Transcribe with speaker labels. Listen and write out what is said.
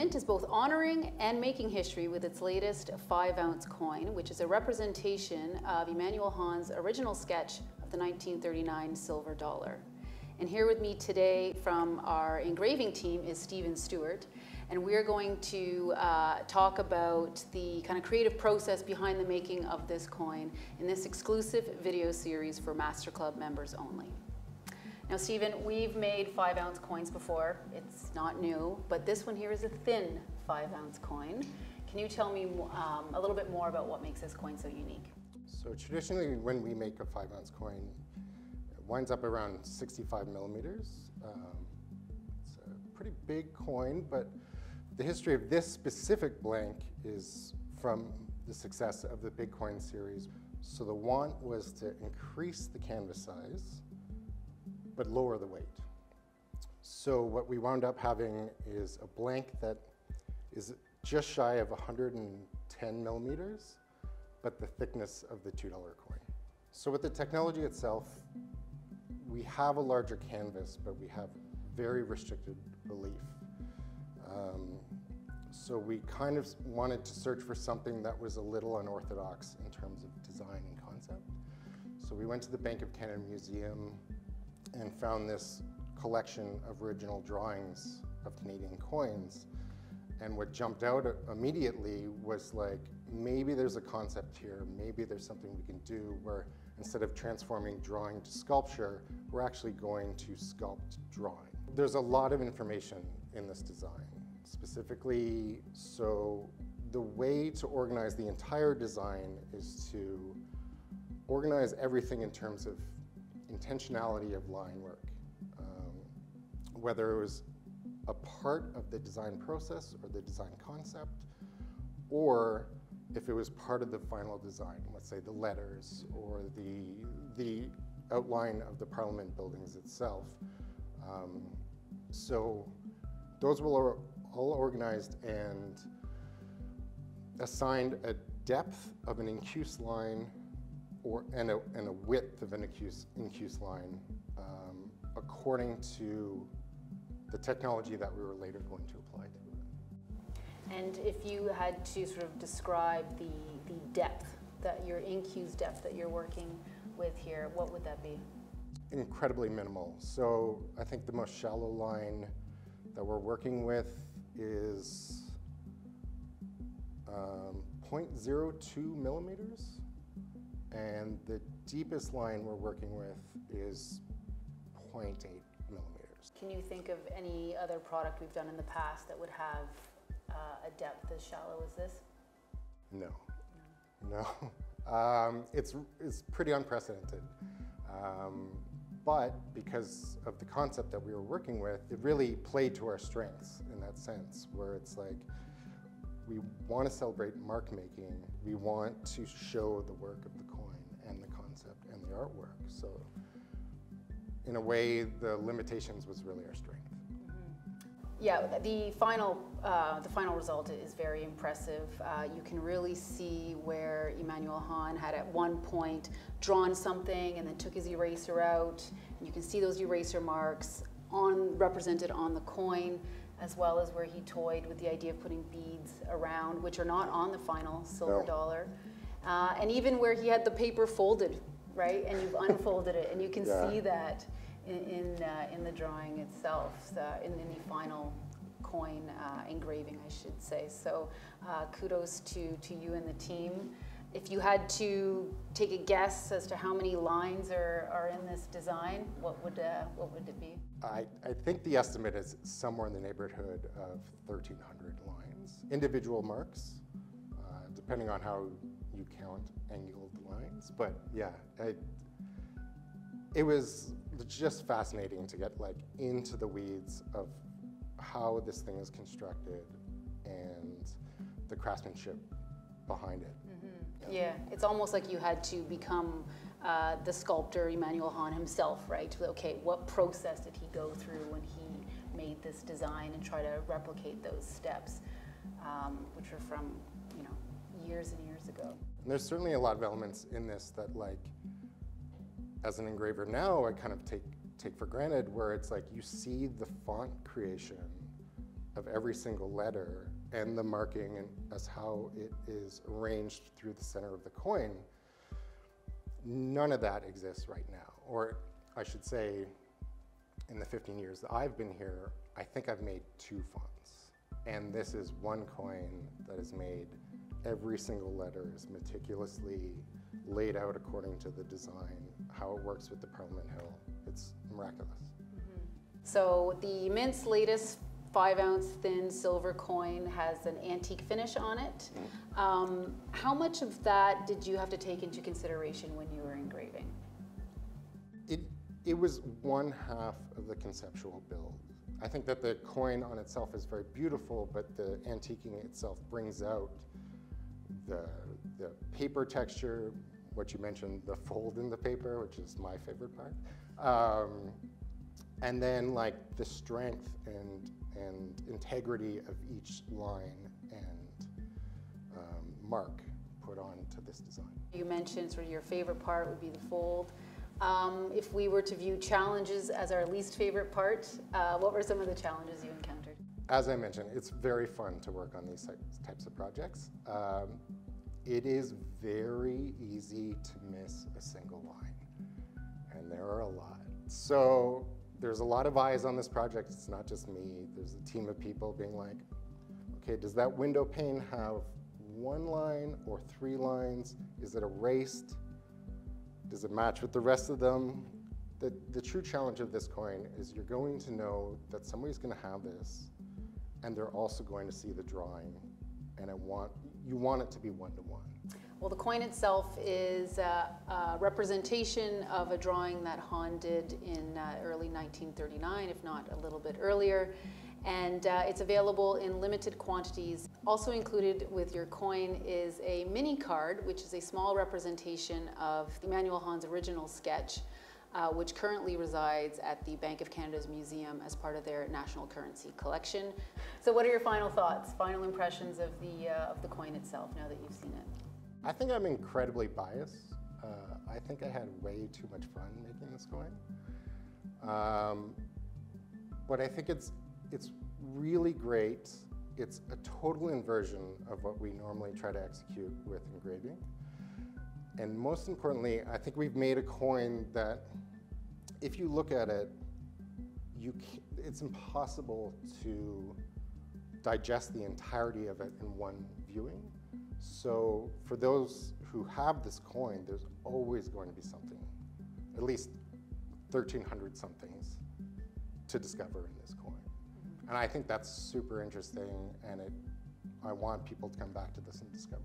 Speaker 1: Mint is both honoring and making history with its latest 5-ounce coin, which is a representation of Emanuel Hahn's original sketch of the 1939 silver dollar. And here with me today from our engraving team is Steven Stewart, and we're going to talk about the kind of creative process behind the making of this coin in this exclusive video series for Master Club members only. Now, Steven, we've made 5-ounce coins before. It's not new, but this one here is a thin 5-ounce coin. Can you tell me a little bit more about what makes this coin so unique?
Speaker 2: So traditionally, when we make a 5-ounce coin, it winds up around 65 millimeters. It's a pretty big coin, but the history of this specific blank is from the success of the Big Coin series. So the want was to increase the canvas size, but lower the weight. So what we wound up having is a blank that is just shy of 110 millimeters, but the thickness of the $2 coin. So with the technology itself, we have a larger canvas, but we have very restricted relief. So we kind of wanted to search for something that was a little unorthodox in terms of design and concept. So we went to the Bank of Canada Museum and found this collection of original drawings of Canadian coins. And what jumped out immediately was like, maybe there's a concept here, maybe there's something we can do where instead of transforming drawing to sculpture, we're actually going to sculpt drawing. There's a lot of information in this design. Specifically, so the way to organize the entire design is to organize everything in terms of intentionality of line work. Whether it was a part of the design process or the design concept, or if it was part of the final design, let's say the letters or the outline of the Parlement buildings itself. So those were all organized and assigned a depth of an incuse line and a width of an incuse line according to the technology that we were later going to apply to it.
Speaker 1: And if you had to sort of describe the depth, your incuse depth that you're working with here, what would that be? Incredibly
Speaker 2: minimal. So I think the most shallow line that we're working with is 0.02 millimeters. And the deepest line we're working with is 0.8 millimeters.
Speaker 1: Can you think of any other product we've done in the past that would have a depth as shallow as this?
Speaker 2: No. It's pretty unprecedented. But because of the concept that we were working with, it really played to our strengths in that sense, where it's like, we want to celebrate mark making, we want to show the work of the coin and the concept and the artwork. So in a way, the limitations was really our strength.
Speaker 1: Yeah, the final result is very impressive. You can really see where Emanuel Hahn had at one point drawn something and then took his eraser out. And you can see those eraser marks represented on the coin, as well as where he toyed with the idea of putting beads around, which are not on the final silver dollar. And even where he had the paper folded, right? And you've unfolded it, and you can see that in the drawing itself, in the final coin engraving, I should say. So kudos to you and the team. If you had to take a guess as to how many lines are in this design, what would it be?
Speaker 2: I think the estimate is somewhere in the neighborhood of 1,300 lines. Individual marks, depending on how you count angled lines. But yeah, it was just fascinating to get like into the weeds of how this thing is constructed and the craftsmanship behind it.
Speaker 1: Yeah, it's almost like you had to become the sculptor Emanuel Hahn himself, right? Okay, what process did he go through when he made this design and try to replicate those steps, which are from, years and years ago.
Speaker 2: And there's certainly a lot of elements in this that, like, as an engraver now, I kind of take for granted, where it's like you see the font creation of every single letter and the marking and as how it is arranged through the center of the coin, none of that exists right now. Or I should say, in the 15 years that I've been here, I think I've made 2 fonts. And this is one coin that is made, every single letter is meticulously laid out according to the design, how it works with the Parlement Hill. It's miraculous.
Speaker 1: Mm-hmm. So the Mint's latest 5-ounce thin silver coin has an antique finish on it. How much of that did you have to take into consideration when you were engraving?
Speaker 2: It was 1/2 of the conceptual build. I think that the coin on itself is very beautiful, but the antiquing itself brings out the paper texture, what you mentioned, the fold in the paper, which is my favorite part. And then like the strength and integrity of each line and mark put on to this design.
Speaker 1: You mentioned sort of your favorite part would be the fold. If we were to view challenges as our least favorite part, what were some of the challenges you encountered?
Speaker 2: As I mentioned, it's very fun to work on these types of projects. It is very easy to miss a single line, and there are a lot. So there's a lot of eyes on this project. It's not just me. There's a team of people being like, okay, does that window pane have 1 line or 3 lines? Is it erased? Does it match with the rest of them? The true challenge of this coin is you're going to know that somebody's going to have this, and they're also going to see the drawing, and you want it to be 1-to-1.
Speaker 1: Well, the coin itself is a representation of a drawing that Hahn did in early 1939, if not a little bit earlier. And it's available in limited quantities. Also included with your coin is a mini card, which is a small representation of Emanuel Hahn's original sketch, which currently resides at the Bank of Canada's museum as part of their national currency collection. So what are your final thoughts, final impressions of the coin itself now that you've seen it?
Speaker 2: I think I'm incredibly biased. I think I had way too much fun making this coin. But I think it's really great. It's a total inversion of what we normally try to execute with engraving. And most importantly, I think we've made a coin that, if you look at it, it's impossible to digest the entirety of it in one viewing. So for those who have this coin, there's always going to be something, at least 1,300 somethings to discover in this coin. And I think that's super interesting, and I want people to come back to this and discover.